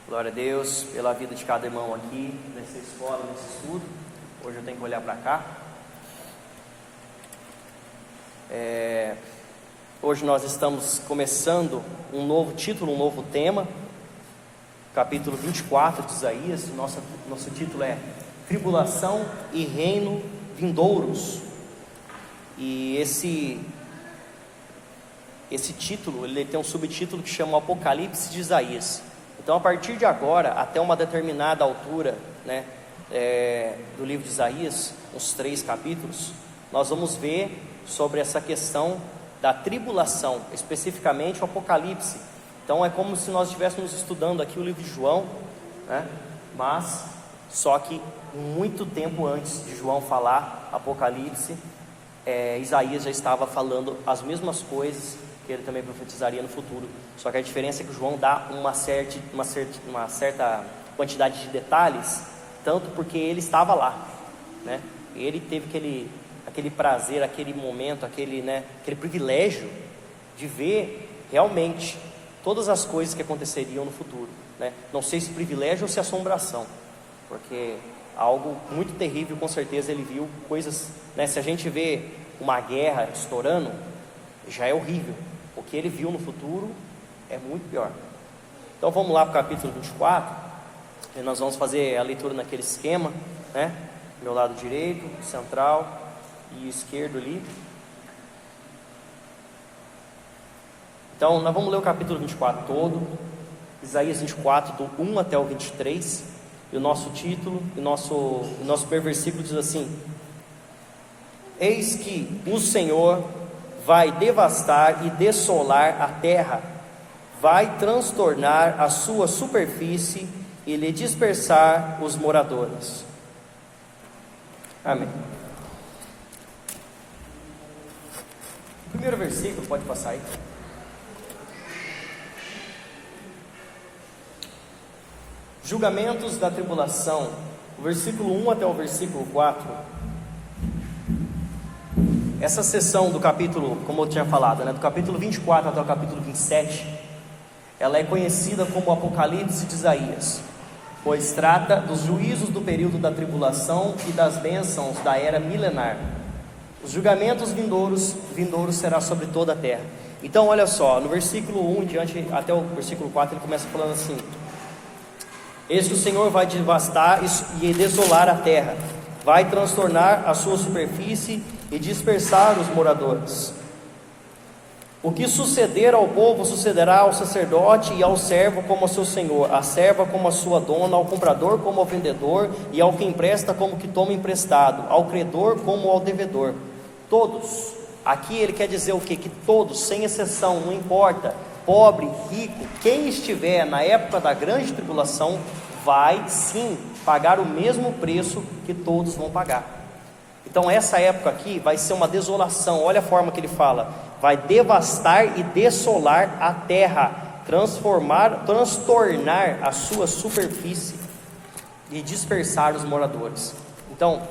Glória a Deus pela vida de cada irmão aqui, nessa escola, nesse estudo. Hoje eu tenho que olhar para cá. Hoje nós estamos começando um novo título, um novo tema, capítulo 24 de Isaías. Nosso título é Tribulação e Reino Vindouros. E esse título, ele tem um subtítulo que chama Apocalipse de Isaías. Então, a partir de agora, até uma determinada altura, do livro de Isaías, uns 3 capítulos, nós vamos ver sobre essa questão da tribulação, especificamente o Apocalipse. Então, é como se nós estivéssemos estudando aqui o livro de João, mas só que muito tempo antes de João falar Apocalipse, Isaías já estava falando as mesmas coisas que ele também profetizaria no futuro. Só que a diferença é que João dá uma certa quantidade de detalhes, tanto porque ele estava lá, ele teve aquele prazer, aquele momento, aquele privilégio de ver realmente todas as coisas que aconteceriam no futuro, Não sei se privilégio ou se assombração, porque algo muito terrível, com certeza ele viu coisas, se a gente vê uma guerra estourando, já é horrível. O que ele viu no futuro é muito pior. Então vamos lá para o capítulo 24, e nós vamos fazer a leitura naquele esquema, meu lado direito, central e esquerdo ali. Então nós vamos ler o capítulo 24 todo, Isaías 24 do 1 até o 23, e o nosso título, o nosso primeiro versículo diz assim: Eis que o Senhor vai devastar e dessolar a terra, vai transtornar a sua superfície e lhe dispersar os moradores. Amém. O primeiro versículo, pode passar aí. Julgamentos da tribulação, o versículo 1 até o versículo 4. Essa seção do capítulo, como eu tinha falado, do capítulo 24 até o capítulo 27, ela é conhecida como o Apocalipse de Isaías, pois trata dos juízos do período da tribulação e das bênçãos da era milenar. Os julgamentos vindouros será sobre toda a terra. Então olha só, no versículo 1 em diante até o versículo 4, ele começa falando assim: Eis que o Senhor vai devastar e desolar a terra, vai transtornar a sua superfície e dispersar os moradores. O que suceder ao povo sucederá ao sacerdote e ao servo como ao seu senhor, à serva como a sua dona, ao comprador como ao vendedor, e ao que empresta como que toma emprestado, ao credor como ao devedor. Todos, aqui ele quer dizer o quê? Que todos, sem exceção, não importa, pobre, rico, quem estiver na época da grande tribulação, vai sim pagar o mesmo preço que todos vão pagar. Então essa época aqui vai ser uma desolação. Olha a forma que ele fala: vai devastar e dessolar a terra, transtornar a sua superfície e dispersar os moradores. Então,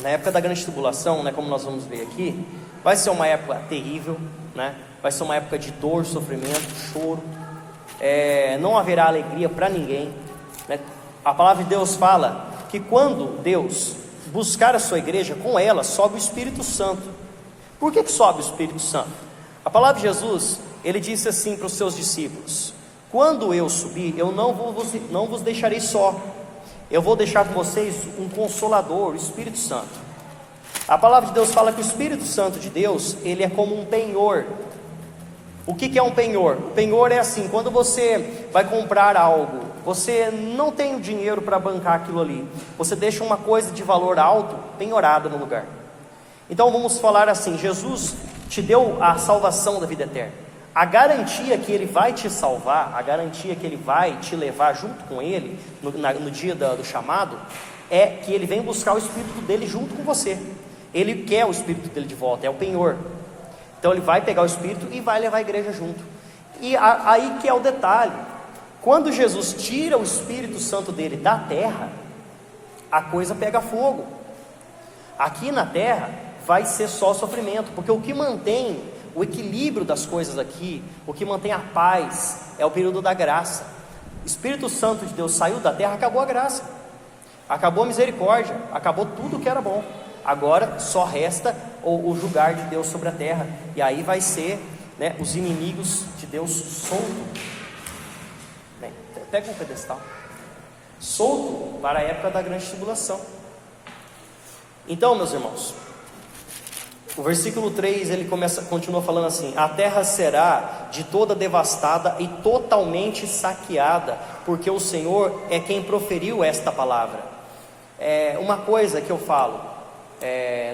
na época da grande tribulação, como nós vamos ver aqui, vai ser uma época terrível, vai ser uma época de dor, sofrimento, choro, não haverá alegria para ninguém, A palavra de Deus fala que quando Deus buscar a sua igreja, com ela sobe o Espírito Santo. Por que sobe o Espírito Santo? A palavra de Jesus, ele disse assim para os seus discípulos: quando eu subir, eu não vos deixarei só, eu vou deixar com vocês um Consolador, o Espírito Santo. A palavra de Deus fala que o Espírito Santo de Deus, ele é como um penhor. O que é um penhor? O penhor é assim: quando você vai comprar algo, você não tem o dinheiro para bancar aquilo ali, você deixa uma coisa de valor alto penhorada no lugar. Então vamos falar assim: Jesus te deu a salvação da vida eterna. A garantia que Ele vai te salvar, a garantia que Ele vai te levar junto com Ele no dia do chamado, é que Ele vem buscar o Espírito dele junto com você. Ele quer o Espírito dele de volta, é o penhor. Então ele vai pegar o Espírito e vai levar a igreja junto. E aí que é o detalhe: quando Jesus tira o Espírito Santo dele da terra, a coisa pega fogo. Aqui na terra vai ser só sofrimento, porque o que mantém o equilíbrio das coisas aqui, o que mantém a paz, é o período da graça. Espírito Santo de Deus saiu da terra, acabou a graça, acabou a misericórdia, acabou tudo que era bom. Agora só resta o julgar de Deus sobre a terra, e aí vai ser, né, os inimigos de Deus solto. Pega um pedestal, solto para a época da grande tribulação. Então, meus irmãos, o versículo 3 ele continua falando assim: a terra será de toda devastada e totalmente saqueada, porque o Senhor é quem proferiu esta palavra. Uma coisa que eu falo,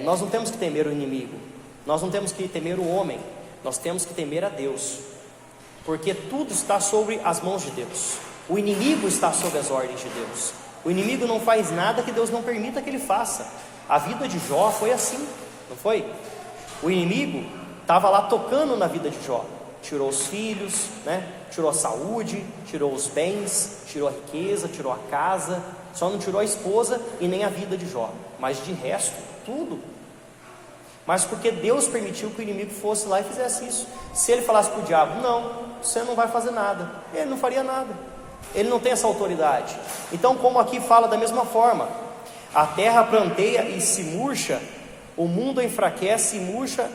nós não temos que temer o inimigo, nós não temos que temer o homem, nós temos que temer a Deus, porque tudo está sobre as mãos de Deus. O inimigo está sob as ordens de Deus. O inimigo não faz nada que Deus não permita que ele faça. A vida de Jó foi assim, não foi? O inimigo estava lá tocando na vida de Jó. Tirou os filhos, né? Tirou a saúde, tirou os bens, tirou a riqueza, tirou a casa. Só não tirou a esposa e nem a vida de Jó, mas de resto, tudo. Mas porque Deus permitiu que o inimigo fosse lá e fizesse isso. Se ele falasse para o diabo: não, você não vai fazer nada, ele não faria nada. Ele não tem essa autoridade. Então, como aqui fala da mesma forma, a terra pranteia e se murcha, o mundo enfraquece e murcha,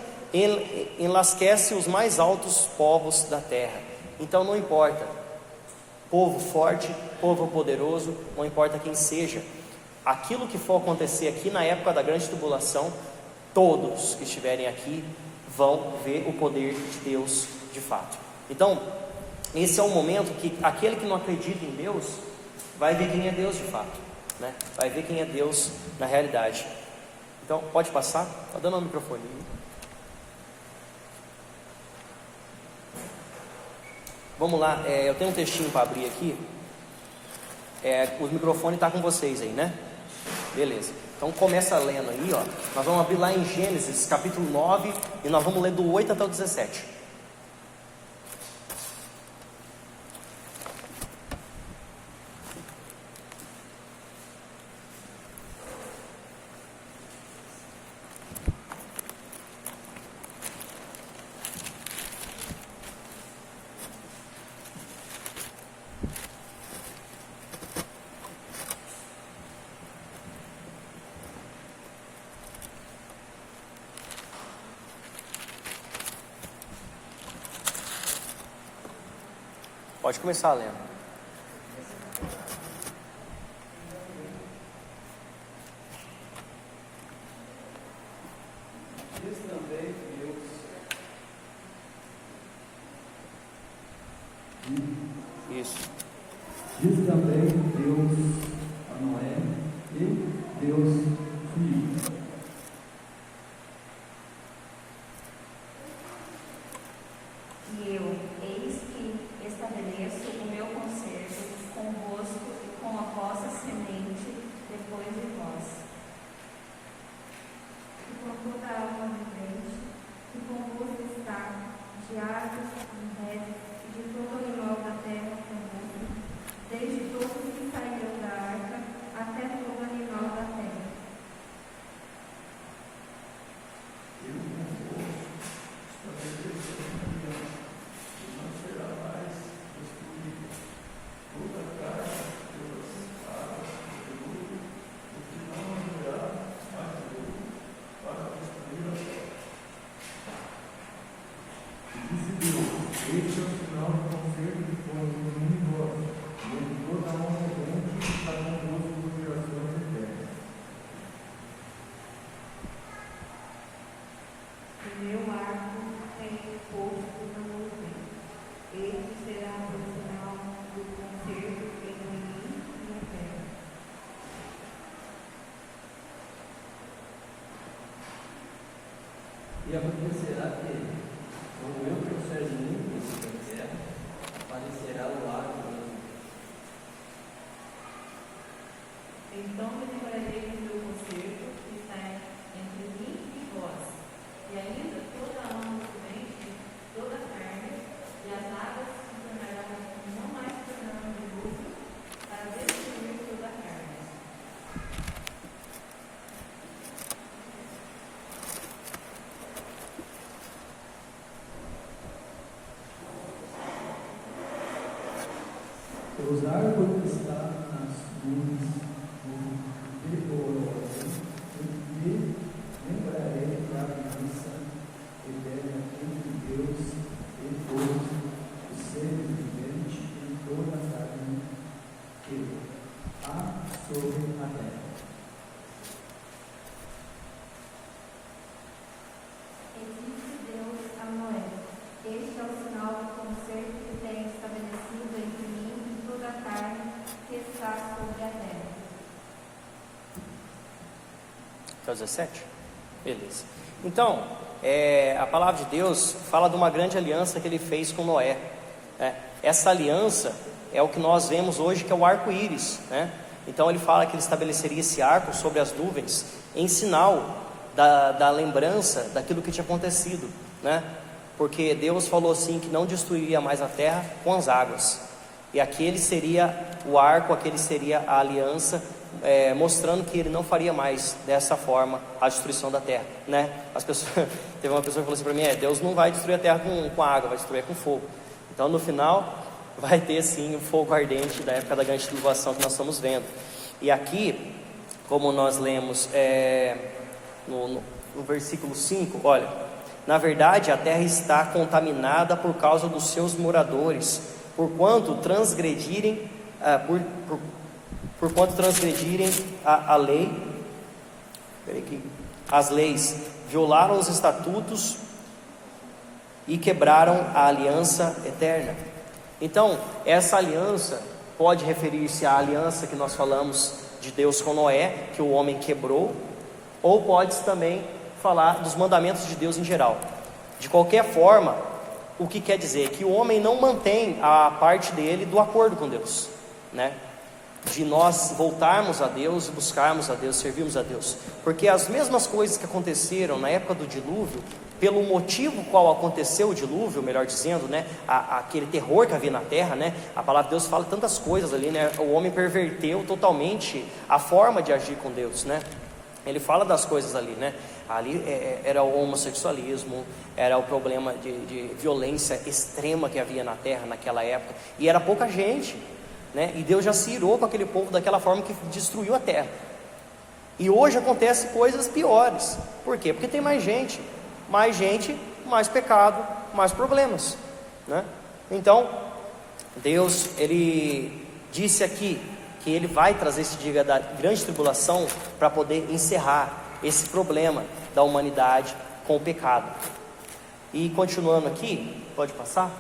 enlasquece os mais altos povos da terra. Então não importa, povo forte, povo poderoso, não importa quem seja, aquilo que for acontecer aqui na época da grande tribulação, todos que estiverem aqui vão ver o poder de Deus de fato. Então, esse é o momento que aquele que não acredita em Deus vai ver quem é Deus de fato, né? Vai ver quem é Deus na realidade. Então, pode passar? Está dando o microfone. Vamos lá, eu tenho um textinho para abrir aqui. O microfone está com vocês aí, né? Beleza. Então começa lendo aí, ó. Nós vamos abrir lá em Gênesis capítulo 9 e nós vamos ler do 8 até o 17. Pode começar lendo. Diz também Deus. Isso. Diz também Deus a Noé e Deus Filho. E eu, eis que estabeleço o meu conserto convosco e com a vossa semente depois de vós, e com toda a alma vivente, que convosco está, de aves, de redes, e de todo animal da terra convosco, desde todos que saíram da arca, até todo animal da terra. Os árvores que estão nas nuvens devorarão, e me lembrarei da aliança eterna entre Deus e todos os seres viventes em toda a carne que há sobre a terra. E disse Deus a Noé: Este é o sinal do concerto que tenho estabelecido entre mim e toda a carne que está sobre a terra. Até o 17? Beleza. Então, a palavra de Deus fala de uma grande aliança que ele fez com Noé. Essa aliança é o que nós vemos hoje, que é o arco-íris, né? Então ele fala que ele estabeleceria esse arco sobre as nuvens em sinal da lembrança daquilo que tinha acontecido, né? Porque Deus falou assim que não destruiria mais a terra com as águas, e aquele seria o arco, aquele seria a aliança, mostrando que ele não faria mais dessa forma a destruição da terra, né? As pessoas, teve uma pessoa que falou assim para mim: Deus não vai destruir a terra com água, vai destruir com fogo. Então no final vai ter sim o fogo ardente da época da grande tribulação que nós estamos vendo. E aqui, como nós lemos no versículo 5, olha: na verdade a terra está contaminada por causa dos seus moradores, porquanto transgredirem a lei, as leis, violaram os estatutos e quebraram a aliança eterna. Então, essa aliança pode referir-se à aliança que nós falamos de Deus com Noé, que o homem quebrou, ou pode também falar dos mandamentos de Deus em geral. De qualquer forma, o que quer dizer? Que o homem não mantém a parte dele do acordo com Deus, né? De nós voltarmos a Deus, buscarmos a Deus, servirmos a Deus. Porque as mesmas coisas que aconteceram na época do dilúvio, pelo motivo qual aconteceu o dilúvio, melhor dizendo, né, aquele terror que havia na terra, né, a palavra de Deus fala tantas coisas ali, né, o homem perverteu totalmente a forma de agir com Deus, né, ele fala das coisas ali, né, ali era o homossexualismo, era o problema de violência extrema que havia na terra naquela época, e era pouca gente, né, e Deus já se irou com aquele povo daquela forma que destruiu a terra. E hoje acontecem coisas piores. Por quê? Porque tem mais gente, mais pecado, mais problemas, né? Então Deus, ele disse aqui que ele vai trazer esse dia da grande tribulação para poder encerrar esse problema da humanidade com o pecado. E continuando aqui, pode passar?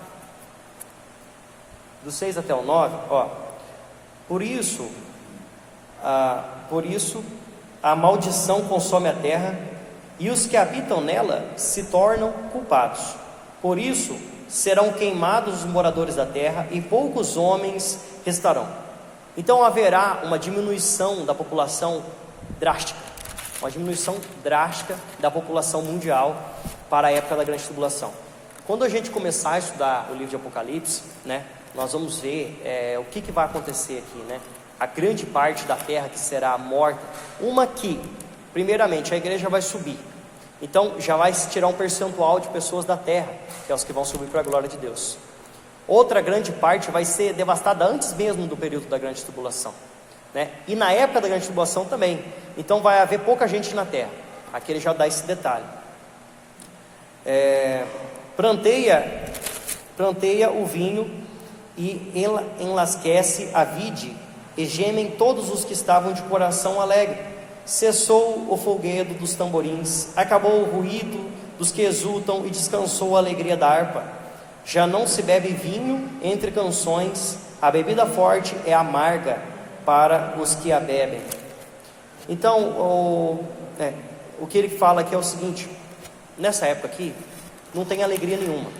Do 6 até o 9, ó. Por isso a maldição consome a terra, e os que habitam nela se tornam culpados. Por isso serão queimados os moradores da terra, e poucos homens restarão. Então haverá uma diminuição da população drástica, uma diminuição drástica da população mundial para a época da grande tribulação. Quando a gente começar a estudar o livro de Apocalipse, né, nós vamos ver o que vai acontecer aqui, né? A grande parte da terra que será morta, uma que, primeiramente, a igreja vai subir, então já vai se tirar um percentual de pessoas da terra, que é os que vão subir para a glória de Deus. Outra grande parte vai ser devastada antes mesmo do período da grande tribulação, né? E na época da grande tribulação também. Então vai haver pouca gente na terra. Aqui ele já dá esse detalhe. Planteia o vinho e enlasquece a vide, e gemem todos os que estavam de coração alegre. Cessou o folguedo dos tamborins, acabou o ruído dos que exultam, e descansou a alegria da harpa. Já não se bebe vinho entre canções, a bebida forte é amarga para os que a bebem. Então, o que ele fala aqui é o seguinte: nessa época aqui, não tem alegria nenhuma.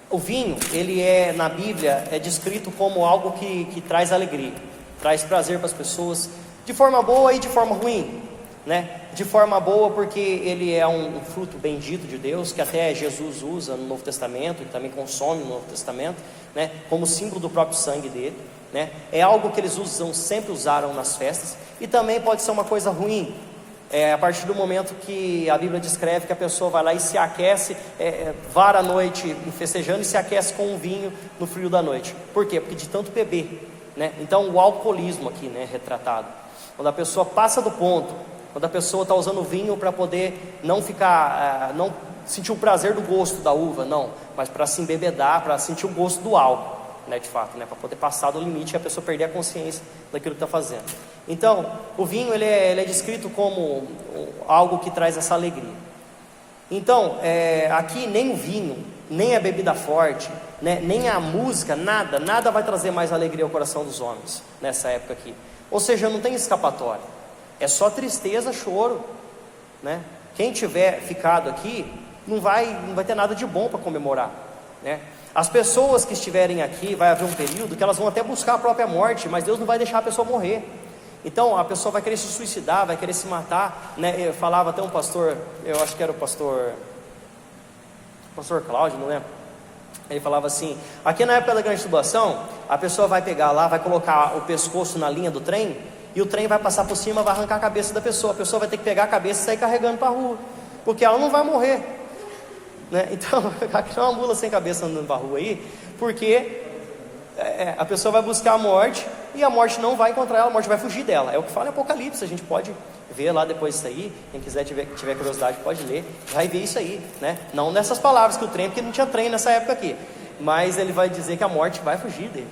O vinho, ele na Bíblia, é descrito como algo que traz alegria, traz prazer para as pessoas, de forma boa e de forma ruim, né? De forma boa porque ele é um fruto bendito de Deus, que até Jesus usa no Novo Testamento, e também consome no Novo Testamento, né? Como símbolo do próprio sangue dele, né? É algo que eles sempre usaram nas festas. E também pode ser uma coisa ruim, É a partir do momento que a Bíblia descreve que a pessoa vai lá e se aquece, vara a noite festejando e se aquece com um vinho no frio da noite. Por quê? Porque de tanto beber, né? Então o alcoolismo aqui, né, retratado. Quando a pessoa passa do ponto, quando a pessoa está usando vinho para poder não ficar, não sentir o prazer do gosto da uva, não, mas para se embebedar, para sentir o gosto do álcool, né, de fato, né, para poder passar do limite e a pessoa perder a consciência daquilo que está fazendo. Então, o vinho ele é descrito como algo que traz essa alegria. Então, aqui nem o vinho, nem a bebida forte, né, nem a música, nada vai trazer mais alegria ao coração dos homens nessa época aqui. Ou seja, não tem escapatória, é só tristeza, choro, né? Quem tiver ficado aqui não vai ter nada de bom para comemorar, né? As pessoas que estiverem aqui, vai haver um período que elas vão até buscar a própria morte, mas Deus não vai deixar a pessoa morrer. Então a pessoa vai querer se suicidar, vai querer se matar, né? Eu falava até um pastor, eu acho que era o pastor Cláudio, não lembro. Ele falava assim: aqui na época da grande tribulação, a pessoa vai pegar lá, vai colocar o pescoço na linha do trem, e o trem vai passar por cima, vai arrancar a cabeça da pessoa. A pessoa vai ter que pegar a cabeça e sair carregando para a rua, porque ela não vai morrer, né? Então, aqui é uma mula sem cabeça andando para a rua aí, porque a pessoa vai buscar a morte, e a morte não vai encontrar ela, a morte vai fugir dela. É o que fala em Apocalipse, a gente pode ver lá depois isso aí. Quem quiser tiver curiosidade pode ler, vai ver isso aí, né? Não nessas palavras que o trem, porque não tinha trem nessa época aqui, mas ele vai dizer que a morte vai fugir dele.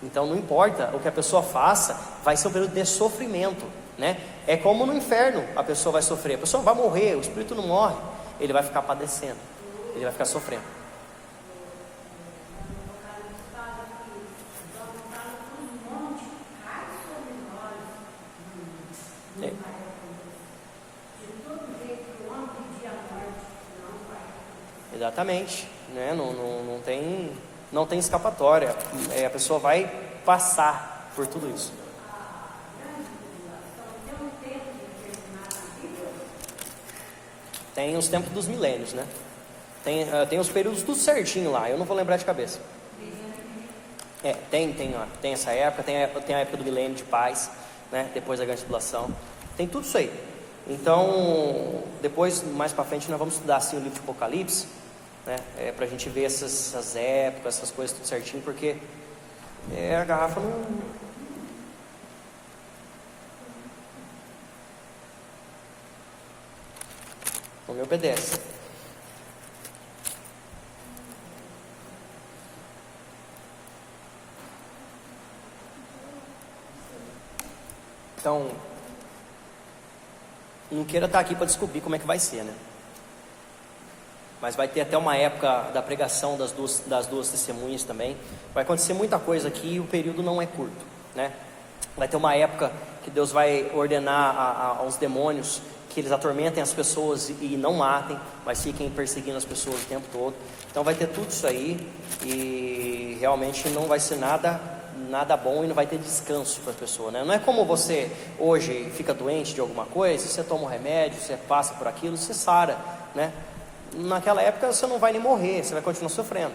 Então não importa o que a pessoa faça, vai ser um período de sofrimento, né? É como no inferno a pessoa vai sofrer, a pessoa vai morrer, o espírito não morre, ele vai ficar padecendo, ele vai ficar sofrendo. Exatamente, né? Não tem escapatória, a pessoa vai passar por tudo isso. Tem os tempos dos milênios, né? Tem os períodos tudo certinho lá, eu não vou lembrar de cabeça. Tem essa época, tem a época do milênio de paz, né? Depois da grande tribulação, tem tudo isso aí. Então, depois, mais para frente, nós vamos estudar assim o livro de Apocalipse, né? Para a gente ver essas épocas, essas coisas tudo certinho, porque a garrafa não me obedece. Então, não queira estar aqui para descobrir como é que vai ser, né? Mas vai ter até uma época da pregação das duas testemunhas também. Vai acontecer muita coisa aqui e o período não é curto, né? Vai ter uma época que Deus vai ordenar aos demônios que eles atormentem as pessoas e não matem, mas fiquem perseguindo as pessoas o tempo todo. Então vai ter tudo isso aí e realmente não vai ser nada bom e não vai ter descanso para a pessoa, né? Não é como você hoje fica doente de alguma coisa, você toma um remédio, você passa por aquilo, você sara, né? Naquela época você não vai nem morrer, você vai continuar sofrendo.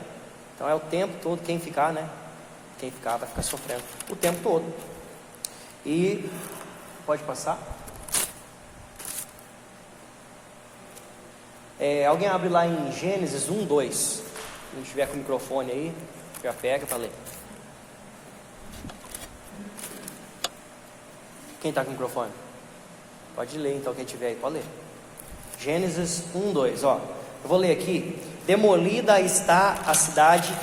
Então é o tempo todo, quem ficar, né? Quem ficar vai ficar sofrendo o tempo todo. E pode passar. Alguém abre lá em Gênesis 1:2. Se não tiver com o microfone aí, já pega para ler. Quem está com o microfone? Pode ler então, quem tiver aí, pode ler. Gênesis 1:2, ó. Eu vou ler aqui. Demolida está a cidade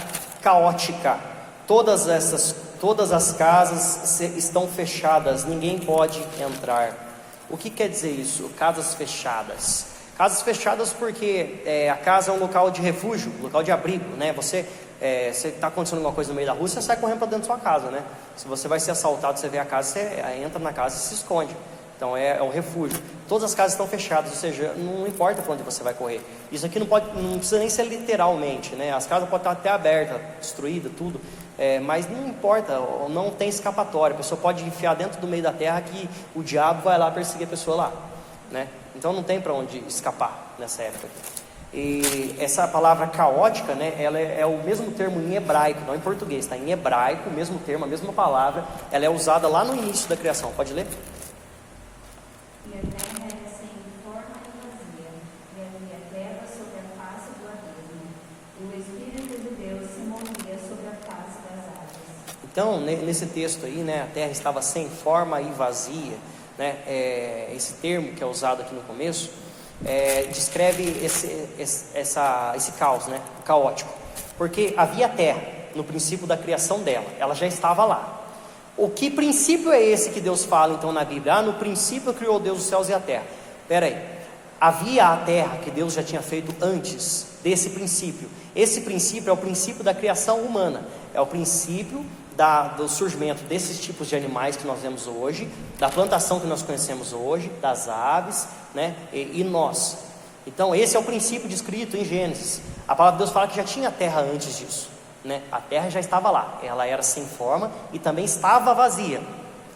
caótica. Todas as casas estão fechadas, ninguém pode entrar. O que quer dizer isso? Casas fechadas. Casas fechadas porque a casa é um local de refúgio, local de abrigo, né? Você está acontecendo alguma coisa no meio da rua, você sai correndo para dentro da sua casa, né? Se você vai ser assaltado, você vê a casa, você entra na casa e se esconde. Então é um refúgio. Todas as casas estão fechadas, ou seja, não importa para onde você vai correr. Isso aqui não precisa nem ser literalmente, né? As casas podem estar até abertas, destruídas, tudo, mas não importa, não tem escapatória. A pessoa pode enfiar dentro do meio da terra que o diabo vai lá perseguir a pessoa lá, né? Então não tem para onde escapar nessa época. E essa palavra caótica, né? Ela é o mesmo termo em hebraico, não em português, tá? Em hebraico, o mesmo termo, a mesma palavra, ela é usada lá no início da criação. Pode ler? E a terra Então, nesse texto aí, né, a terra estava sem forma e vazia, né, esse termo que é usado aqui no começo, descreve esse caos, né, caótico, porque havia terra no princípio da criação dela, ela já estava lá. O que princípio é esse que Deus fala então na Bíblia? No princípio criou Deus os céus e a terra. Espera aí, havia a terra que Deus já tinha feito antes desse princípio. Esse princípio é o princípio da criação humana, é o princípio do surgimento desses tipos de animais que nós vemos hoje, da plantação que nós conhecemos hoje, das aves, né, e nós. Então esse é o princípio descrito em Gênesis. A palavra de Deus fala que já tinha terra antes disso, né? A terra já estava lá, ela era sem forma e também estava vazia.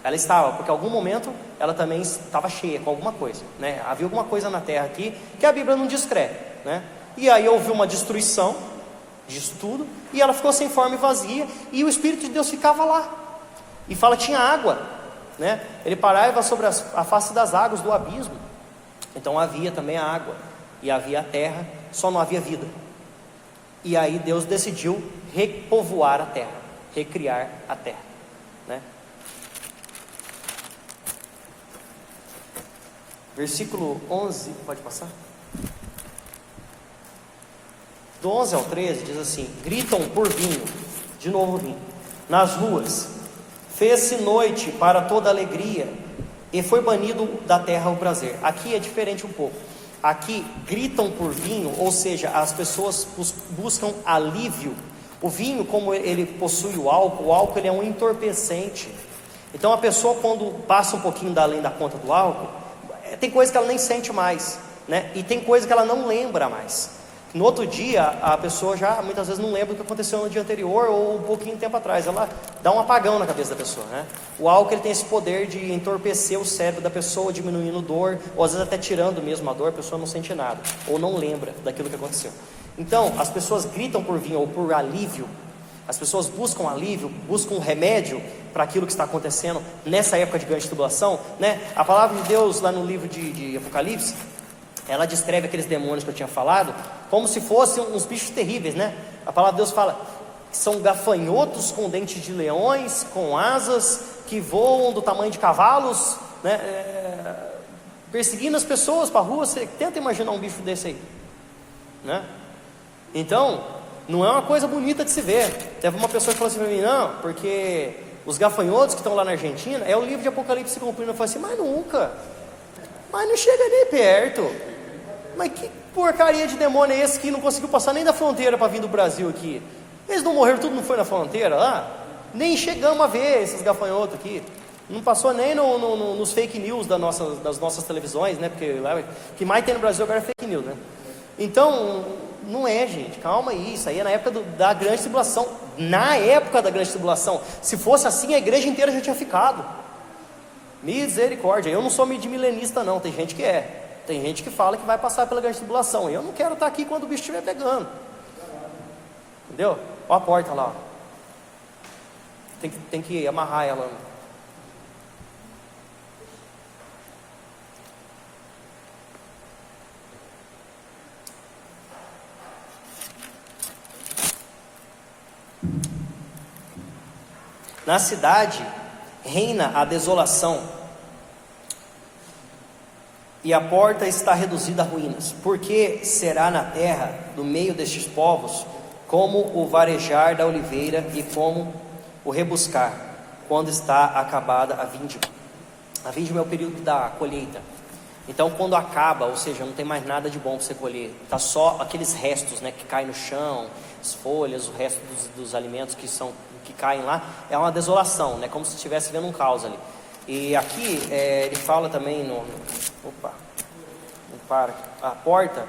Ela estava, porque em algum momento ela também estava cheia com alguma coisa, né? Havia alguma coisa na terra aqui que a Bíblia não descreve, né? E aí houve uma destruição disso tudo, e ela ficou sem forma e vazia, e o Espírito de Deus ficava lá, e fala que tinha água, né? Ele parava sobre a face das águas do abismo. Então havia também a água, e havia a terra, só não havia vida. E aí Deus decidiu repovoar a terra, recriar a terra, né? Versículo 11, pode passar? Do 11 ao 13 diz assim: gritam por vinho, de novo vinho, nas ruas, fez-se noite para toda alegria, e foi banido da terra o prazer. Aqui é diferente um pouco. Aqui gritam por vinho, ou seja, as pessoas buscam alívio. O vinho, como ele possui o álcool ele é um entorpecente. Então a pessoa, quando passa um pouquinho além da conta do álcool, tem coisa que ela nem sente mais, né? E tem coisa que ela não lembra mais. No outro dia, a pessoa já muitas vezes não lembra o que aconteceu no dia anterior ou um pouquinho tempo atrás. Ela dá um apagão na cabeça da pessoa, né? O álcool ele tem esse poder de entorpecer o cérebro da pessoa, diminuindo dor, ou às vezes até tirando mesmo a dor, a pessoa não sente nada, ou não lembra daquilo que aconteceu. Então, as pessoas gritam por vinho ou por alívio. As pessoas buscam alívio, buscam remédio para aquilo que está acontecendo nessa época de grande tribulação, né? A palavra de Deus lá no livro de Apocalipse, ela descreve aqueles demônios que eu tinha falado como se fossem uns bichos terríveis, né? A palavra de Deus fala que são gafanhotos com dentes de leões, com asas, que voam do tamanho de cavalos, né? Perseguindo as pessoas para a rua. Você tenta imaginar um bicho desse aí, né? Então, não é uma coisa bonita de se ver. Teve uma pessoa que falou assim para mim: não, porque os gafanhotos que estão lá na Argentina, é o livro de Apocalipse se cumprindo. Eu falei assim: mas nunca, mas não chega nem perto. Mas que porcaria de demônio é esse que não conseguiu passar nem da fronteira para vir do Brasil aqui? Eles não morreram, tudo não foi na fronteira lá? Nem chegamos a ver esses gafanhotos aqui. Não passou nem nos fake news das nossas televisões, né? Porque lá, o que mais tem no Brasil agora é fake news, né? Então, não é, gente, calma aí. Isso aí é na época da grande tribulação. Na época da grande tribulação. Se fosse assim, a igreja inteira já tinha ficado. Misericórdia. Eu não sou milenista não, tem gente que é. Tem gente que fala que vai passar pela grande tribulação. Eu não quero estar aqui quando o bicho estiver pegando. Entendeu? Olha a porta lá. Tem que amarrar ela. Na cidade reina a desolação, e a porta está reduzida a ruínas, porque será na terra, no meio destes povos, como o varejar da oliveira e como o rebuscar, quando está acabada a vindima. A vindima é o período da colheita. Então, quando acaba, ou seja, não tem mais nada de bom para você colher, está só aqueles restos, né, que caem no chão, as folhas, o resto dos alimentos que caem lá, é uma desolação, né, como se estivesse vendo um caos ali. E aqui ele fala também opa, não para, a porta.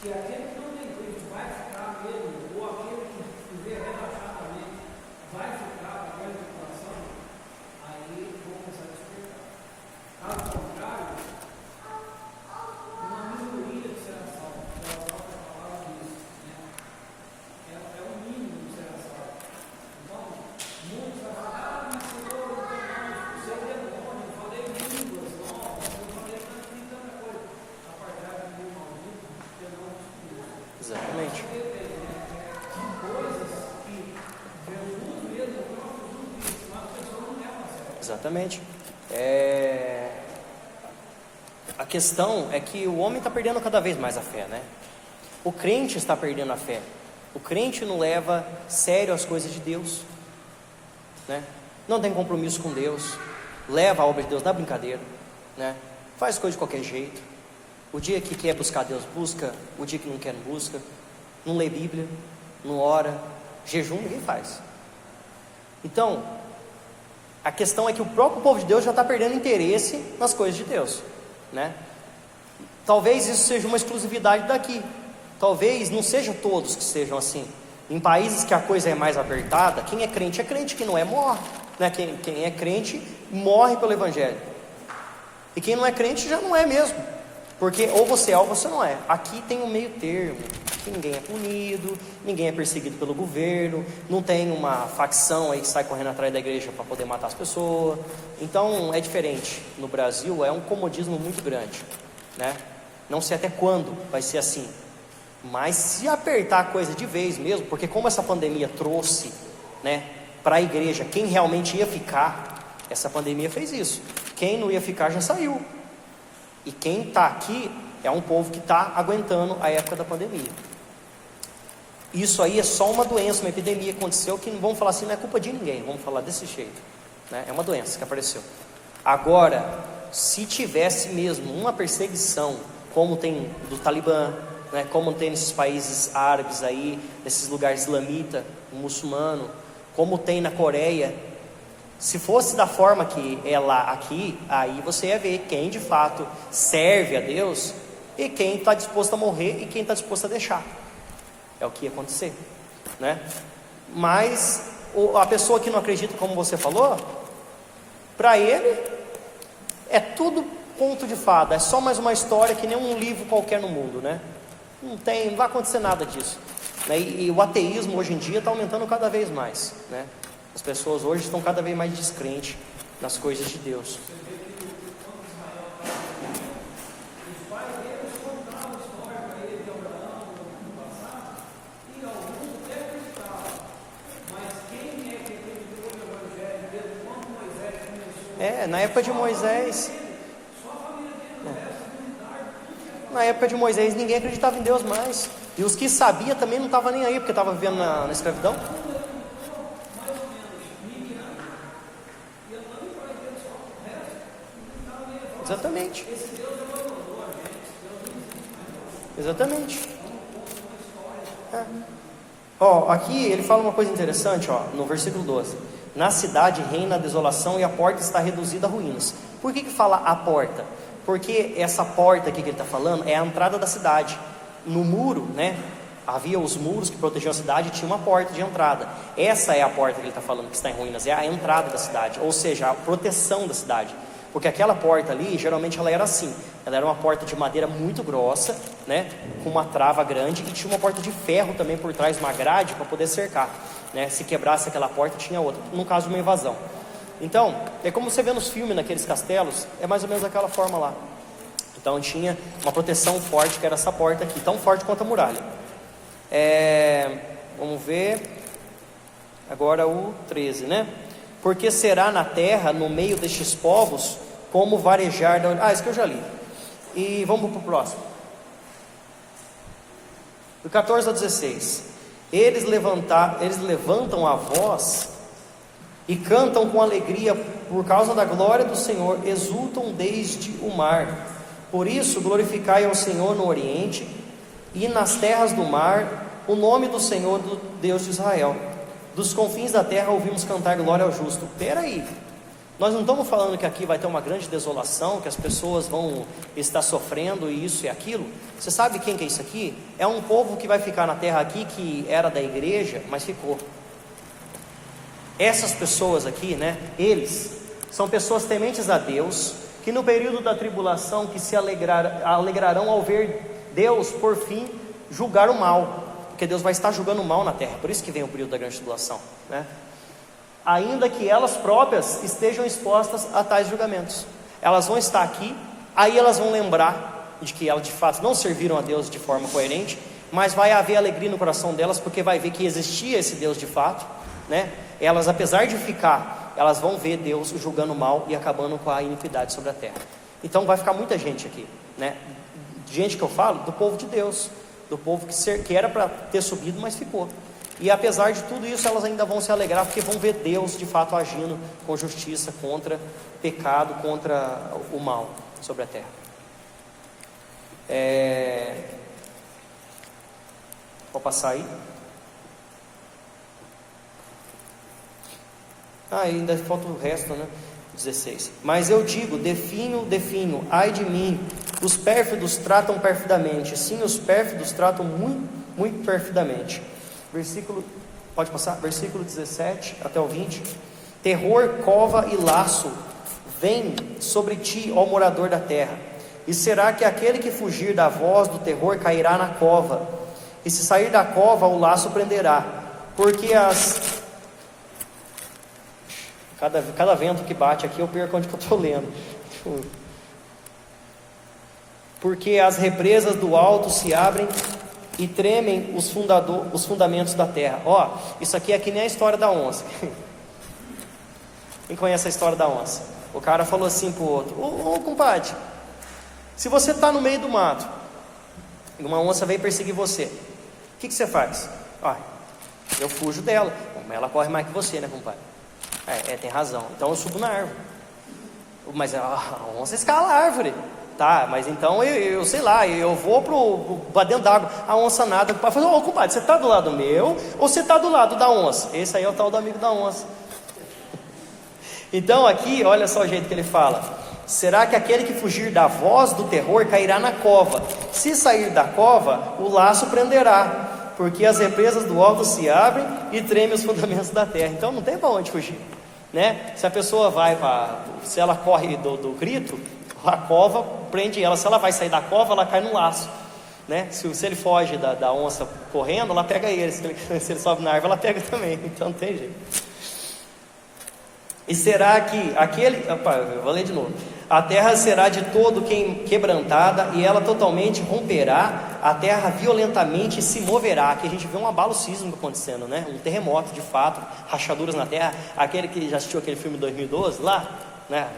que aquele que não tem Cristo vai ficar mesmo, ou aquele que viver relaxadamente vai ficar com aquela situação, aí vou começar a despertar. Caso contrário, uma minoria que será salva. Ela só vai falar disso, né? É o mínimo que será salvo. Então, muitos vão falar, mas Senhor, você é demônio, eu falei línguas novas, eu falei tanta coisa. A partir do maldito, eu não escuto. Exatamente. Coisas que Jesus mesmo, o próprio Jesus disse, mas a pessoa não leva a sério. Exatamente. A questão é que o homem está perdendo cada vez mais a fé, né? O crente está perdendo a fé. O crente não leva sério as coisas de Deus, né? Não tem compromisso com Deus, leva a obra de Deus na brincadeira, né? Faz coisas de qualquer jeito. O dia que quer buscar Deus, busca. O dia que não quer, não busca. Não lê Bíblia, não ora. Jejum ninguém faz. Então, a questão é que o próprio povo de Deus já está perdendo interesse nas coisas de Deus, né? Talvez isso seja uma exclusividade daqui. Talvez não seja todos que sejam assim. Em países que a coisa é mais apertada, quem é crente, quem não é, morre, né? Quem é crente morre pelo Evangelho. E quem não é crente já não é mesmo. Porque ou você é ou você não é. Aqui tem um meio termo. Aqui ninguém é punido, ninguém é perseguido pelo governo, não tem uma facção aí que sai correndo atrás da igreja para poder matar as pessoas. Então é diferente. No Brasil é um comodismo muito grande, né? Não sei até quando vai ser assim. Mas se apertar a coisa de vez mesmo, porque como essa pandemia trouxe, né, para a igreja quem realmente ia ficar, essa pandemia fez isso. Quem não ia ficar já saiu. E quem está aqui é um povo que está aguentando a época da pandemia. Isso aí é só uma doença, uma epidemia que aconteceu, que não vamos falar assim, não é culpa de ninguém, vamos falar desse jeito, né? É uma doença que apareceu. Agora, se tivesse mesmo uma perseguição, como tem do Talibã, né, como tem nesses países árabes aí, nesses lugares islamitas, muçulmano, como tem na Coreia, se fosse da forma que é lá aqui, aí você ia ver quem de fato serve a Deus e quem está disposto a morrer e quem está disposto a deixar. É o que ia acontecer, né? Mas a pessoa que não acredita, como você falou, para ele é tudo conto de fada, é só mais uma história que nem um livro qualquer no mundo, né? Não vai acontecer nada disso, né? E o ateísmo hoje em dia está aumentando cada vez mais, né? As pessoas hoje estão cada vez mais descrentes nas coisas de Deus. Na época de Moisés. Na época de Moisés ninguém acreditava em Deus mais. E os que sabiam também não estavam nem aí, porque estavam vivendo na escravidão. Exatamente. Exatamente. Aqui ele fala uma coisa interessante, no versículo 12. Na cidade reina a desolação e a porta está reduzida a ruínas. Por que fala a porta? Porque essa porta aqui que ele está falando é a entrada da cidade. No muro, né? Havia os muros que protegiam a cidade e tinha uma porta de entrada. Essa é a porta que ele está falando que está em ruínas, é a entrada da cidade, ou seja, a proteção da cidade. Porque aquela porta ali, geralmente ela era assim. Ela era uma porta de madeira muito grossa, né? Com uma trava grande, e tinha uma porta de ferro também por trás, uma grade para poder cercar, né? Se quebrasse aquela porta, tinha outra, no caso de uma invasão. Então, é como você vê nos filmes, naqueles castelos, é mais ou menos daquela forma lá. Então tinha uma proteção forte, que era essa porta aqui, tão forte quanto a muralha. Vamos ver agora o 13, né? Porque será na terra, no meio destes povos, como varejar da... isso que eu já li. E vamos para o próximo. Do 14 ao 16. Eles levantam a voz e cantam com alegria por causa da glória do Senhor, exultam desde o mar. Por isso glorificai ao Senhor no oriente e nas terras do mar o nome do Senhor, do Deus de Israel. Dos confins da terra ouvimos cantar glória ao justo. Peraí, Nós não estamos falando que aqui vai ter uma grande desolação, que as pessoas vão estar sofrendo isso e aquilo. Você sabe quem que é isso aqui? É um povo que vai ficar na terra aqui, que era da igreja, mas ficou. Essas pessoas aqui, né, eles são pessoas tementes a Deus, que no período da tribulação que se alegrarão ao ver Deus, por fim, julgar o mal, porque Deus vai estar julgando o mal na terra. Por isso que vem o período da grande tribulação, né? Ainda que elas próprias estejam expostas a tais julgamentos, elas vão estar aqui, aí elas vão lembrar de que elas de fato não serviram a Deus de forma coerente, mas vai haver alegria no coração delas, porque vai ver que existia esse Deus de fato, né? Elas, apesar de ficar, elas vão ver Deus julgando o mal e acabando com a iniquidade sobre a terra. Então vai ficar muita gente aqui, né? Gente que eu falo, do povo de Deus, do povo que era para ter subido, mas ficou. E apesar de tudo isso, elas ainda vão se alegrar, porque vão ver Deus de fato agindo com justiça contra pecado, contra o mal sobre a terra. Vou passar aí. Ainda falta o resto, né? 16. Mas eu digo, definho, ai de mim, os pérfidos tratam perfidamente. Sim, os pérfidos tratam muito, muito perfidamente. Pode passar? Versículo 17 até o 20. Terror, cova e laço vem sobre ti, ó morador da terra. E será que aquele que fugir da voz do terror cairá na cova? E se sair da cova, o laço prenderá. Porque Cada vento que bate aqui eu perco onde que eu estou lendo. Porque as represas do alto se abrem e tremem os fundamentos da terra. Isso aqui é que nem a história da onça. Quem conhece a história da onça? O cara falou assim pro outro: ô compadre, se você está no meio do mato e uma onça vem perseguir você, o que você faz? Eu fujo dela. Mas ela corre mais que você, né, compadre? Tem razão. Então eu subo na árvore. Mas a onça escala a árvore. Tá, mas então eu sei lá, eu vou pra dentro d'água. A onça nada. Ô compadre, você tá do lado meu ou você tá do lado da onça? Esse aí é o tal do amigo da onça. Então aqui, olha só o jeito que ele fala: será que aquele que fugir da voz do terror cairá na cova? Se sair da cova, o laço prenderá. Porque as represas do alto se abrem e tremem os fundamentos da terra. Então não tem para onde fugir, né? Se a pessoa se ela corre do grito, a cova prende ela. Se ela vai sair da cova, ela cai no laço, né? Se ele foge da onça correndo, ela pega ele. Se ele sobe na árvore, ela pega também. Então não tem jeito. E será que eu vou ler de novo. A terra será de todo quebrantada, e ela totalmente romperá, a terra violentamente se moverá. Aqui a gente vê um abalo sísmico acontecendo, né? Um terremoto de fato, rachaduras na terra. Aquele que já assistiu aquele filme 2012 lá, né?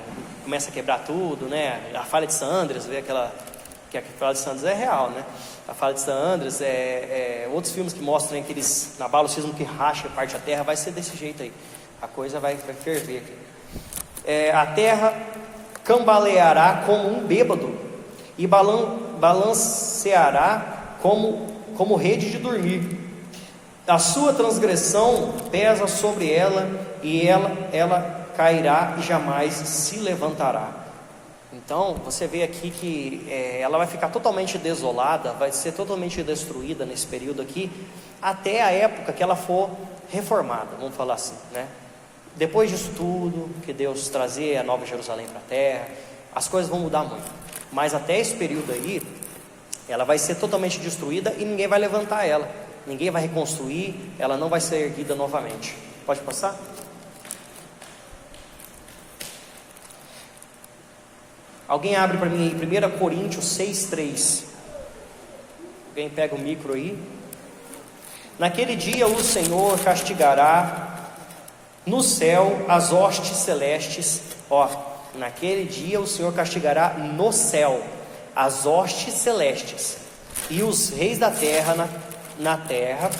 Começa a quebrar tudo, né? A falha de San Andreas, vê que a falha de San Andreas é real, né? A falha de San Andreas, outros filmes que mostram aqueles abalo sísmico que racha parte da terra, vai ser desse jeito aí. A coisa vai ferver aqui. A terra cambaleará como um bêbado e balanceará como rede de dormir. A sua transgressão pesa sobre ela, e ela cairá e jamais se levantará. Então você vê aqui que ela vai ficar totalmente desolada, vai ser totalmente destruída nesse período aqui, até a época que ela for reformada, vamos falar assim, né? Depois disso tudo, que Deus trazer a Nova Jerusalém para a terra, as coisas vão mudar muito. Mas até esse período aí, ela vai ser totalmente destruída e ninguém vai levantar ela. Ninguém vai reconstruir, ela não vai ser erguida novamente. Pode passar? Alguém abre para mim aí, 1 Coríntios 6:3. Alguém pega o micro aí. Naquele dia o Senhor castigará no céu as hostes celestes. Naquele dia o Senhor castigará no céu as hostes celestes, e os reis da terra na terra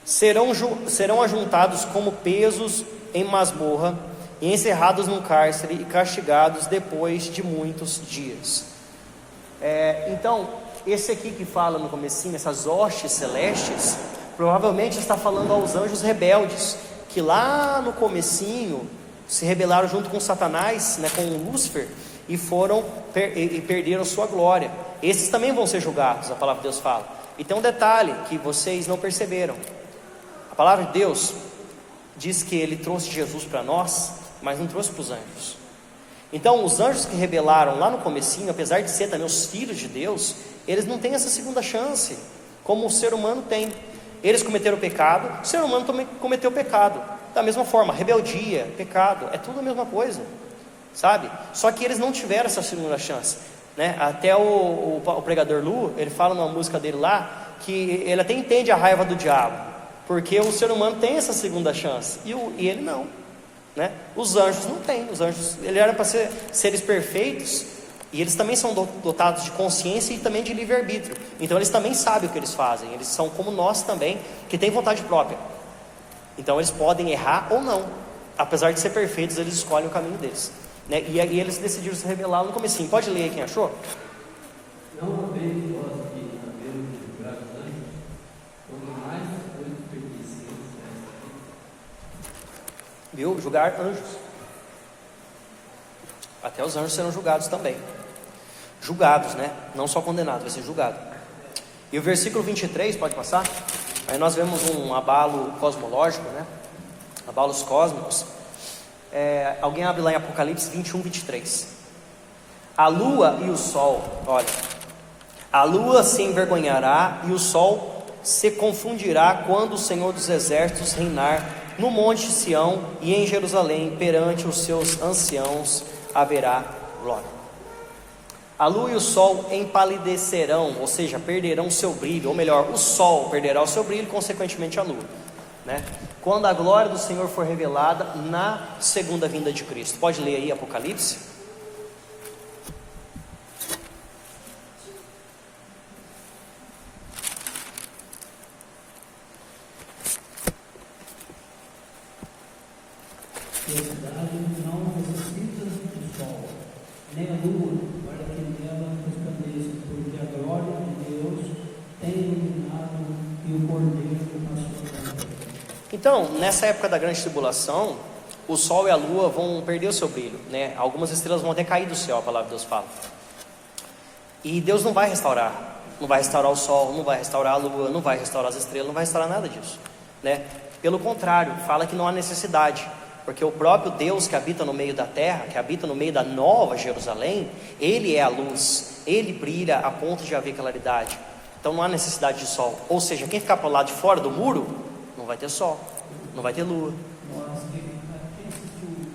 serão ajuntados como pesos em masmorra, e encerrados num cárcere, e castigados depois de muitos dias. Então, esse aqui que fala no comecinho, essas hostes celestes, provavelmente está falando aos anjos rebeldes, que lá no comecinho se rebelaram junto com Satanás, né, com Lúcifer, e perderam sua glória. Esses também vão ser julgados, a palavra de Deus fala. E tem um detalhe que vocês não perceberam. A palavra de Deus diz que Ele trouxe Jesus para nós, mas não trouxe para os anjos. Então os anjos que rebelaram lá no comecinho, apesar de ser também os filhos de Deus, eles não têm essa segunda chance, como o ser humano tem. Eles cometeram o pecado, o ser humano também cometeu o pecado. Da mesma forma, rebeldia, pecado, é tudo a mesma coisa, sabe? Só que eles não tiveram essa segunda chance, né? Até o pregador Lu, ele fala numa música dele lá, que ele até entende a raiva do diabo, porque o ser humano tem essa segunda chance, e ele não, né? Os anjos não têm. Os anjos, eles eram para ser seres perfeitos, e eles também são dotados de consciência e também de livre-arbítrio. Então eles também sabem o que eles fazem. Eles são como nós também, que têm vontade própria. Então eles podem errar ou não. Apesar de ser perfeitos, eles escolhem o caminho deles, né? E eles decidiram se rebelar no comecinho. Pode ler aí quem achou? Não haveis vós que haveis de julgar os anjos, quanto mais coisas pertencentes a esta vida. Viu? Julgar anjos. Até os anjos serão julgados também. Julgados, né? Não só condenados, vai ser julgado. E o versículo 23, pode passar? Aí nós vemos um abalo cosmológico, né? Abalos cósmicos. Alguém abre lá em Apocalipse 21, 23. A lua e o sol, olha, a lua se envergonhará e o sol se confundirá quando o Senhor dos Exércitos reinar no monte Sião e em Jerusalém, perante os seus anciãos haverá glória. A lua e o sol empalidecerão, ou seja, perderão seu brilho, ou melhor, o sol perderá o seu brilho, consequentemente a lua, né? Quando a glória do Senhor for revelada na segunda vinda de Cristo. Pode ler aí Apocalipse. E a cidade não necessita do sol, nem a lua, para que nela resplandeça, porque a glória de Deus tem iluminado e o Cordeiro na sua glória. Então, nessa época da grande tribulação, o sol e a lua vão perder o seu brilho, né? Algumas estrelas vão até cair do céu, a palavra de Deus fala. E Deus não vai restaurar. Não vai restaurar o sol, não vai restaurar a lua, não vai restaurar as estrelas, não vai restaurar nada disso, né? Pelo contrário, fala que não há necessidade, porque o próprio Deus que habita no meio da terra, que habita no meio da nova Jerusalém, Ele é a luz, Ele brilha a ponto de haver claridade. Então não há necessidade de sol. Ou seja, quem ficar para o lado de fora do muro, não vai ter sol, não vai ter lua. Quem assistiu